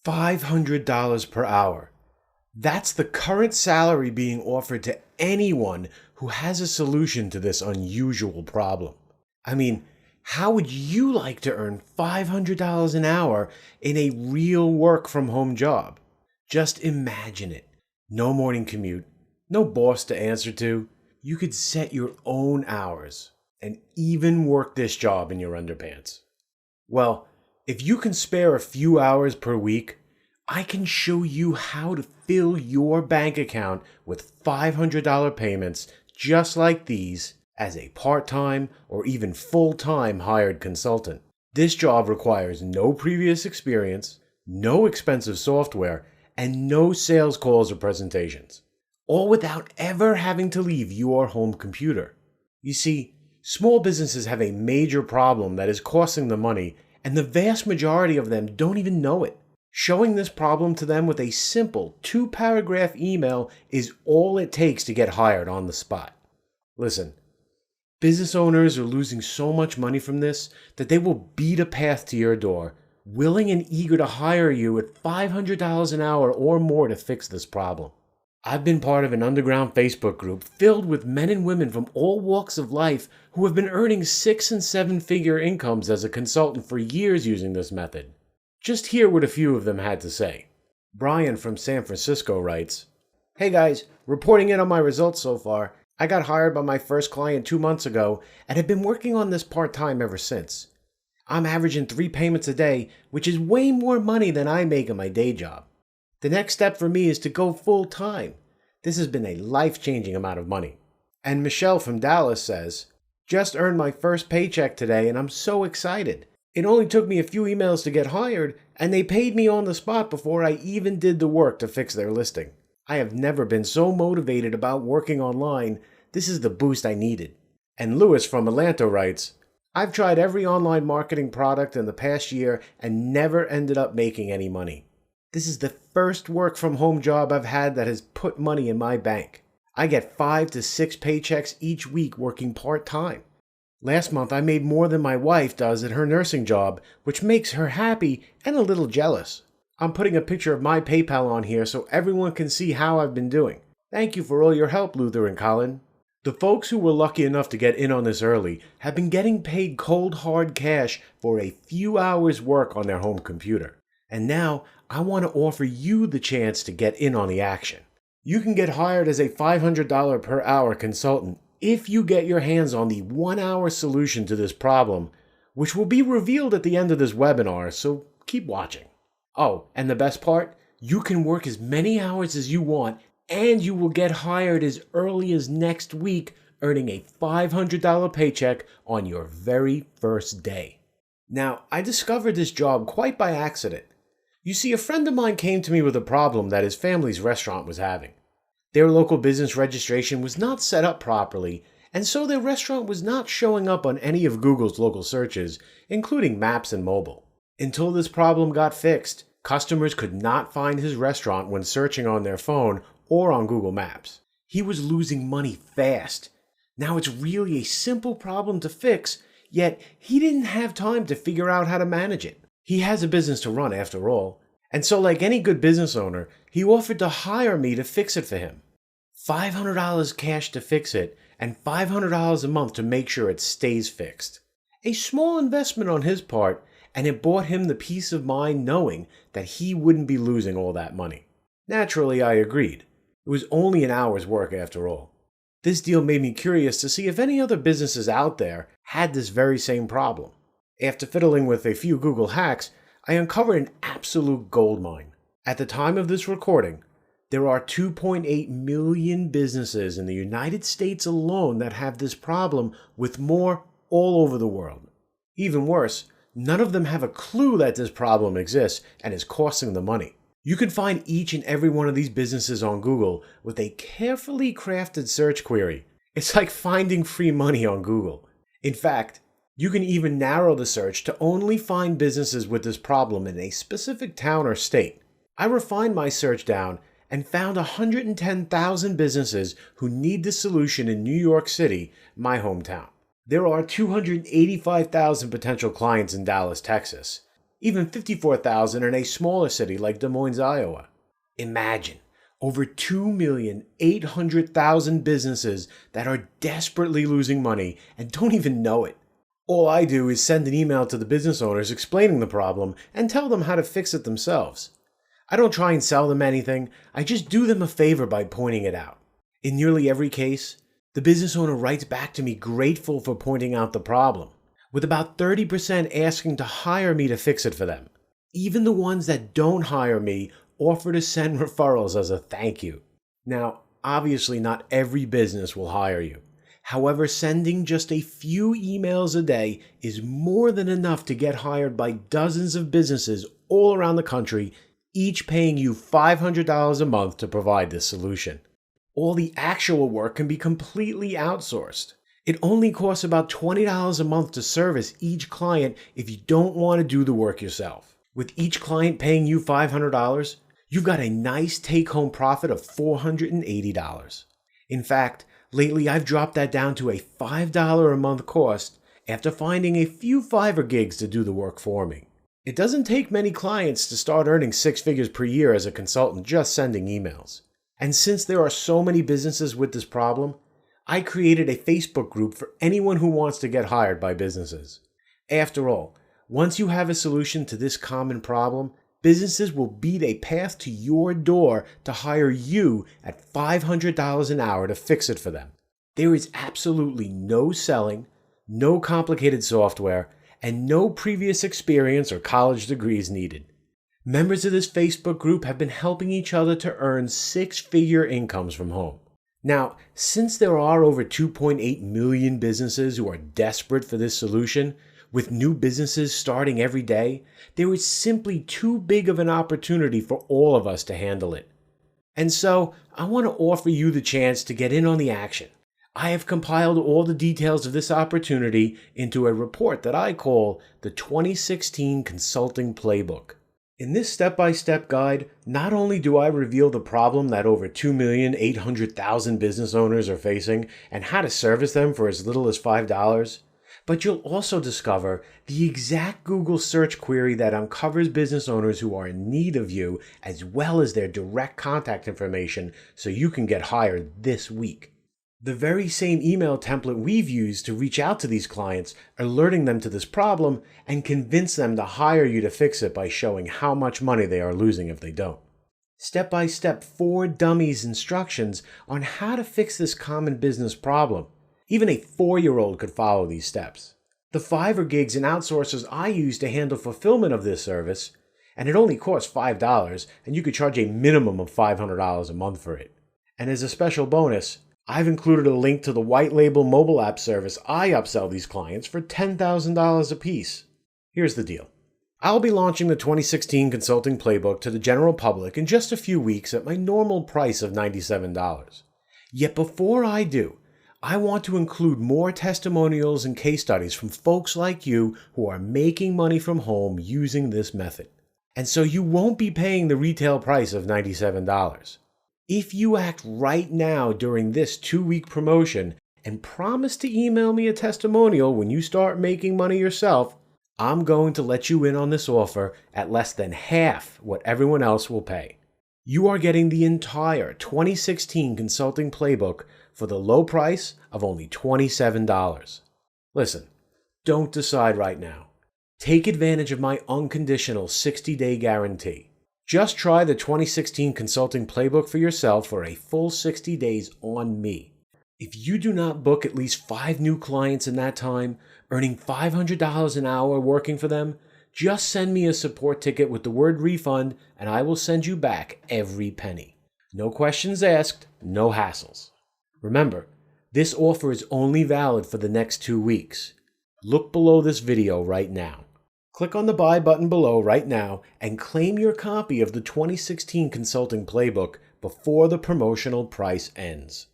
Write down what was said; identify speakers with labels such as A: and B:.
A: $500 per hour. That's the current salary being offered to anyone who has a solution to this unusual problem. I mean, how would you like to earn $500 an hour in a real work from home job? Just imagine it. No morning commute, no boss to answer to. You could set your own hours and even work this job in your underpants. Well, if you can spare a few hours per week, I can show you how to fill your bank account with $500 payments just like these as a part-time or even full-time hired consultant. This job requires no previous experience, no expensive software, and no sales calls or presentations, all without ever having to leave your home computer. You see, small businesses have a major problem that is costing them money, and the vast majority of them don't even know it. Showing this problem to them with a simple 2-paragraph email is all it takes to get hired on the spot. Listen, business owners are losing so much money from this that they will beat a path to your door, willing and eager to hire you at $500 an hour or more to fix this problem. I've been part of an underground Facebook group filled with men and women from all walks of life who have been earning 6- and 7-figure incomes as a consultant for years using this method. Just hear what a few of them had to say. Brian from San Francisco writes, "Hey guys, reporting in on my results so far. I got hired by my first client 2 months ago and have been working on this part-time ever since. I'm averaging 3 payments a day, which is way more money than I make in my day job. The next step for me is to go full-time. This has been a life-changing amount of money." And Michelle from Dallas says, "Just earned my first paycheck today and I'm so excited. It only took me a few emails to get hired, and they paid me on the spot before I even did the work to fix their listing. I have never been so motivated about working online. This is the boost I needed." And Lewis from Atlanta writes, "I've tried every online marketing product in the past year and never ended up making any money. This is the first work from home job I've had that has put money in my bank. I get 5 to 6 paychecks each week working part-time. Last month I made more than my wife does at her nursing job, which makes her happy and a little jealous. I'm putting a picture of my PayPal on here so everyone can see how I've been doing. Thank you for all your help, Luther and Colin." The folks who were lucky enough to get in on this early have been getting paid cold hard cash for a few hours work on their home computer. And now I want to offer you the chance to get in on the action. You can get hired as a $500 per hour consultant if you get your hands on the 1-hour solution to this problem, which will be revealed at the end of this webinar, so keep watching. Oh, and the best part, you can work as many hours as you want, and you will get hired as early as next week, earning a $500 paycheck on your very first day. Now, I discovered this job quite by accident. You see, a friend of mine came to me with a problem that his family's restaurant was having. Their local business registration was not set up properly, and so their restaurant was not showing up on any of Google's local searches, including Maps and mobile. Until this problem got fixed, customers could not find his restaurant when searching on their phone or on Google Maps. He was losing money fast. Now it's really a simple problem to fix, yet he didn't have time to figure out how to manage it. He has a business to run after all, and so like any good business owner, he offered to hire me to fix it for him. $500 cash to fix it, and $500 a month to make sure it stays fixed. A small investment on his part, and it bought him the peace of mind knowing that he wouldn't be losing all that money. Naturally, I agreed. It was only an hour's work after all. This deal made me curious to see if any other businesses out there had this very same problem. After fiddling with a few Google hacks, I uncovered an absolute goldmine. At the time of this recording, there are 2.8 million businesses in the United States alone that have this problem, with more all over the world. Even worse, none of them have a clue that this problem exists and is costing them money. You can find each and every one of these businesses on Google with a carefully crafted search query. It's like finding free money on Google. In fact, you can even narrow the search to only find businesses with this problem in a specific town or state. I refined my search down and found 110,000 businesses who need this solution in New York City, my hometown. There are 285,000 potential clients in Dallas, Texas. even 54,000 in a smaller city like Des Moines, Iowa. Imagine over 2,800,000 businesses that are desperately losing money and don't even know it. All I do is send an email to the business owners explaining the problem and tell them how to fix it themselves. I don't try and sell them anything, I just do them a favor by pointing it out. In nearly every case, the business owner writes back to me grateful for pointing out the problem, with about 30% asking to hire me to fix it for them. Even the ones that don't hire me offer to send referrals as a thank you. Now, obviously not every business will hire you. However, sending just a few emails a day is more than enough to get hired by dozens of businesses all around the country, each paying you $500 a month to provide this solution. All the actual work can be completely outsourced. It only costs about $20 a month to service each client if you don't want to do the work yourself. With each client paying you $500, you've got a nice take-home profit of $480. In fact, lately I've dropped that down to a $5 a month cost after finding a few Fiverr gigs to do the work for me. It doesn't take many clients to start earning six figures per year as a consultant just sending emails. And since there are so many businesses with this problem, I created a Facebook group for anyone who wants to get hired by businesses. After all, once you have a solution to this common problem, businesses will beat a path to your door to hire you at $500 an hour to fix it for them. There is absolutely no selling, no complicated software, and no previous experience or college degrees needed. Members of this Facebook group have been helping each other to earn six-figure incomes from home. Now, since there are over 2.8 million businesses who are desperate for this solution, with new businesses starting every day, there is simply too big of an opportunity for all of us to handle it. And so, I want to offer you the chance to get in on the action. I have compiled all the details of this opportunity into a report that I call the 2016 Consulting Playbook. In this step-by-step guide, not only do I reveal the problem that over 2,800,000 business owners are facing and how to service them for as little as $5, but you'll also discover the exact Google search query that uncovers business owners who are in need of you, as well as their direct contact information so you can get hired this week. The very same email template we've used to reach out to these clients, alerting them to this problem, and convince them to hire you to fix it by showing how much money they are losing if they don't. Step-by-step 4 dummies instructions on how to fix this common business problem. Even a 4-year-old could follow these steps. The Fiverr gigs and outsourcers I use to handle fulfillment of this service, and it only costs $5, and you could charge a minimum of $500 a month for it. And as a special bonus, I've included a link to the white label mobile app service I upsell these clients for $10,000 a piece. Here's the deal. I'll be launching the 2016 Consulting Playbook to the general public in just a few weeks at my normal price of $97. Yet before I do, I want to include more testimonials and case studies from folks like you who are making money from home using this method. And so you won't be paying the retail price of $97. If you act right now during this 2-week promotion and promise to email me a testimonial when you start making money yourself, I'm going to let you in on this offer at less than half what everyone else will pay. You are getting the entire 2016 Consulting Playbook for the low price of only $27. Listen, don't decide right now. Take advantage of my unconditional 60-day guarantee. Just try the 2016 Consulting Playbook for yourself for a full 60 days on me. If you do not book at least 5 new clients in that time, earning $500 an hour working for them, just send me a support ticket with the word refund and I will send you back every penny. No questions asked, no hassles. Remember, this offer is only valid for the next 2 weeks. Look below this video right now. Click on the buy button below right now and claim your copy of the 2016 Consulting Playbook before the promotional price ends.